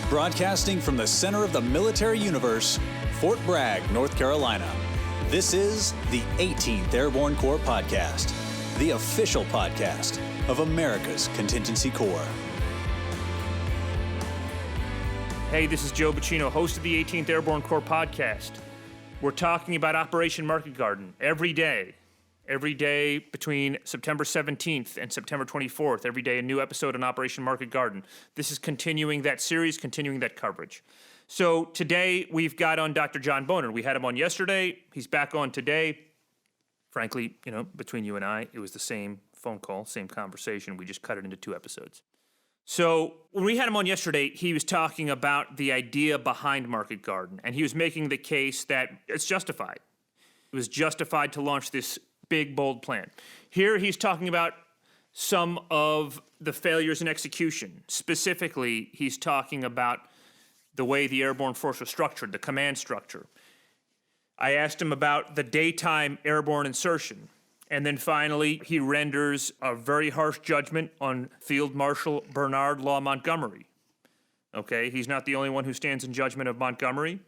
Broadcasting from the center of the military universe, Fort Bragg, North Carolina. This is the 18th Airborne Corps Podcast, the official podcast of America's Contingency Corps. Hey, this is Joe Buccino, host of the 18th Airborne Corps Podcast. We're talking about Operation Market Garden every day between September 17th and September 24th. Every day a new episode on Operation Market Garden. This is continuing that series, continuing that coverage. So today we've got on Dr. John Bonin. We had him on yesterday. He's back on today. Frankly, between you and I, it was the same phone call, same conversation. We just cut it into 2 episodes. So when we had him on yesterday, he was talking about the idea behind Market Garden, and he was making the case that it's justified. It was justified to launch this big, bold plan. Here he's talking about some of the failures in execution. Specifically, he's talking about the way the airborne force was structured, the command structure. I asked him about the daytime airborne insertion. And then finally, he renders a very harsh judgment on Field Marshal Bernard Law Montgomery. Okay, he's not the only one who stands in judgment of Montgomery.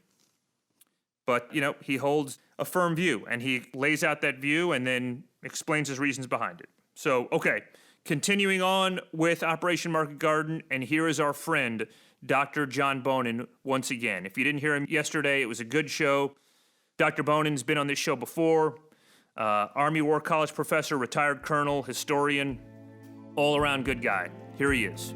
But, he holds a firm view, and he lays out that view and then explains his reasons behind it. So, okay, continuing on with Operation Market Garden, and here is our friend, Dr. John Bonin, once again. If you didn't hear him yesterday, it was a good show. Dr. Bonin's been on this show before. Army War College professor, retired colonel, historian, all-around good guy. Here he is.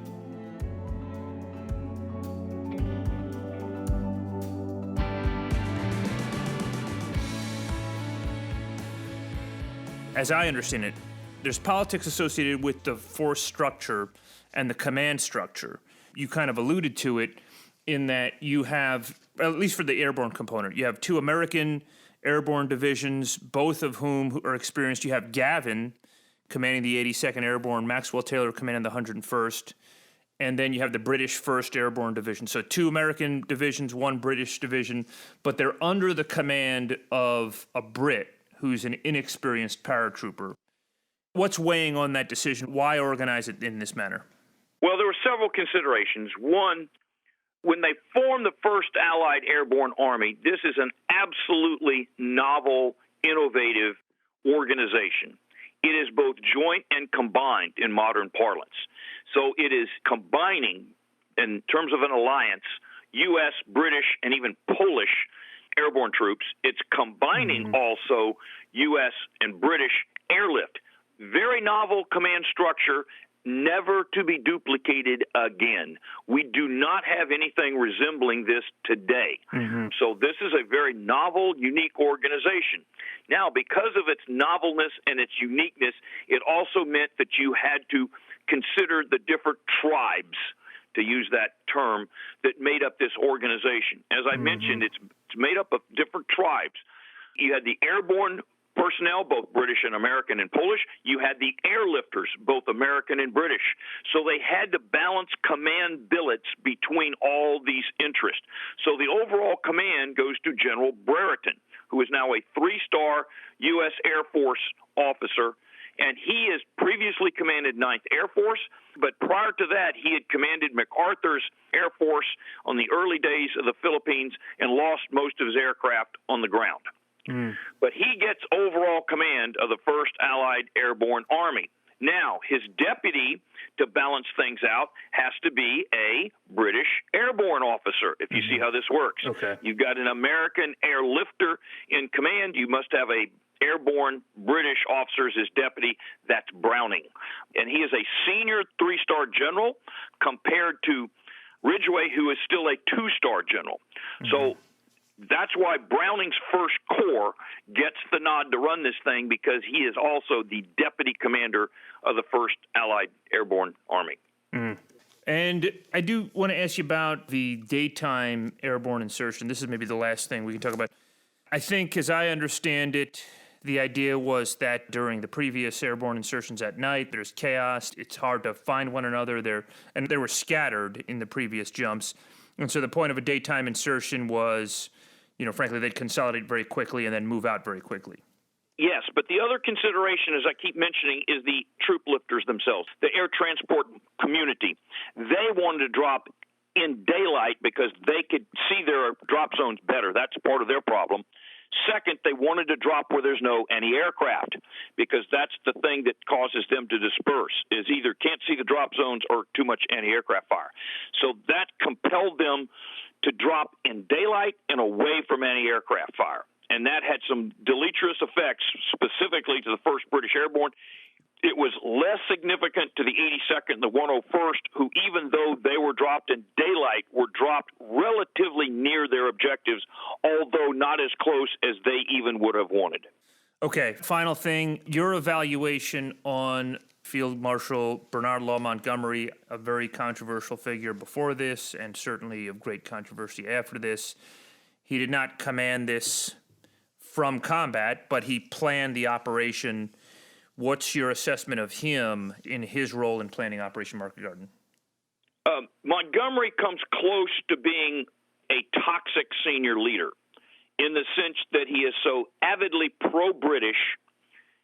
As I understand it, there's politics associated with the force structure and the command structure. You kind of alluded to it in that you have, at least for the airborne component, you have 2 American airborne divisions, both of whom are experienced. You have Gavin commanding the 82nd Airborne, Maxwell Taylor commanding the 101st, and then you have the British 1st Airborne Division. So 2 American divisions, 1 British division, but they're under the command of a Brit who's an inexperienced paratrooper. What's weighing on that decision? Why organize it in this manner? Well, there were several considerations. One, when they formed the 1st Allied Airborne Army, this is an absolutely novel, innovative organization. It is both joint and combined in modern parlance. So it is combining, in terms of an alliance, U.S., British, and even Polish airborne troops. It's combining also U.S. and British airlift. Very novel command structure, never to be duplicated again. We do not have anything resembling this today. So this is a very novel, unique organization. Now, because of its novelness and its uniqueness, it also meant that you had to consider the different tribes, to use that term, that made up this organization. As I mentioned, it's made up of different tribes. You had the airborne personnel, both British and American and Polish. You had the airlifters, both American and British. So they had to balance command billets between all these interests. So the overall command goes to General Brereton, who is now a 3-star U.S. Air Force officer, and he has previously commanded 9th Air Force, but prior to that, he had commanded MacArthur's Air Force on the early days of the Philippines and lost most of his aircraft on the ground. But he gets overall command of the 1st Allied Airborne Army. Now, his deputy, to balance things out, has to be a British airborne officer, if you see how this works. Okay. You've got an American airlifter in command. You must have a airborne British officer as his deputy. That's Browning. And he is a senior 3-star general compared to Ridgway, who is still a 2-star general. So that's why Browning's 1st Corps gets the nod to run this thing, because he is also the deputy commander of the 1st Allied Airborne Army. And I do want to ask you about the daytime airborne insertion. This is maybe the last thing we can talk about. I think, as I understand it, the idea was that during the previous airborne insertions at night, there's chaos. It's hard to find one another. And they were scattered in the previous jumps. And so the point of a daytime insertion was, frankly, they'd consolidate very quickly and then move out very quickly. Yes, but the other consideration, as I keep mentioning, is the troop lifters themselves, the air transport community. They wanted to drop in daylight because they could see their drop zones better. That's part of their problem. Second, they wanted to drop where there's no anti-aircraft because that's the thing that causes them to disperse, is either can't see the drop zones or too much anti-aircraft fire. So that compelled them to drop in daylight and away from anti-aircraft fire. And that had some deleterious effects specifically to the 1st British Airborne. It was less significant to the 82nd and the 101st, who, even though they were dropped in daylight, were dropped relatively near their objectives, although not as close as they even would have wanted. Okay, final thing, your evaluation on Field Marshal Bernard Law Montgomery, a very controversial figure before this, and certainly of great controversy after this. He did not command this from combat, but he planned the operation. What's your assessment of him in his role in planning Operation Market Garden? Montgomery comes close to being a toxic senior leader in the sense that he is so avidly pro-British,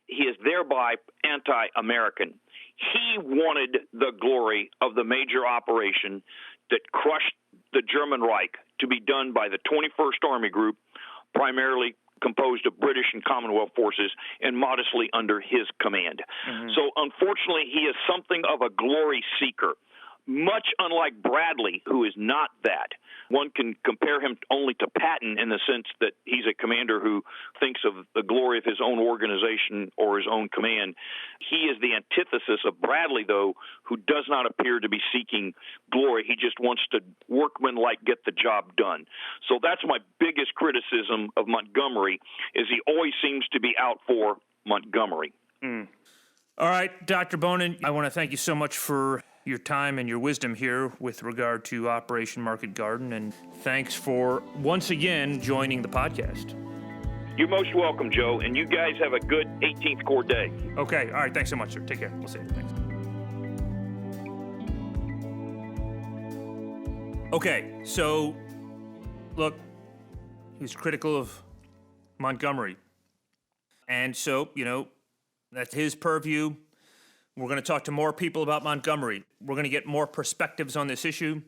he is thereby anti-American. He wanted the glory of the major operation that crushed the German Reich to be done by the 21st Army Group, primarily composed of British and Commonwealth forces, and modestly under his command. Mm-hmm. So, unfortunately, he is something of a glory seeker, much unlike Bradley, who is not that. One can compare him only to Patton in the sense that he's a commander who thinks of the glory of his own organization or his own command. He is the antithesis of Bradley, though, who does not appear to be seeking glory. He just wants to workmanlike get the job done. So that's my biggest criticism of Montgomery, is he always seems to be out for Montgomery. Mm. All right, Dr. Bonin, I want to thank you so much for your time and your wisdom here with regard to Operation Market Garden, and thanks for once again joining the podcast. You're most welcome, Joe, and you guys have a good 18th Corps day. Okay, all right, thanks so much, sir. Take care. We'll see you. Thanks. Okay, so look, he's critical of Montgomery, and so, that's his purview. We're going to talk to more people about Montgomery. We're going to get more perspectives on this issue.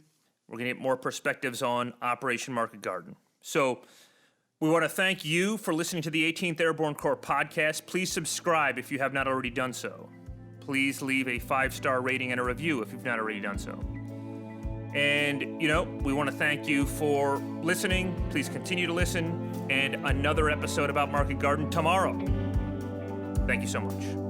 We're going to get more perspectives on Operation Market Garden. So we want to thank you for listening to the 18th Airborne Corps podcast. Please subscribe if you have not already done so. Please leave a 5-star rating and a review if you've not already done so. And, we want to thank you for listening. Please continue to listen. And another episode about Market Garden tomorrow. Thank you so much.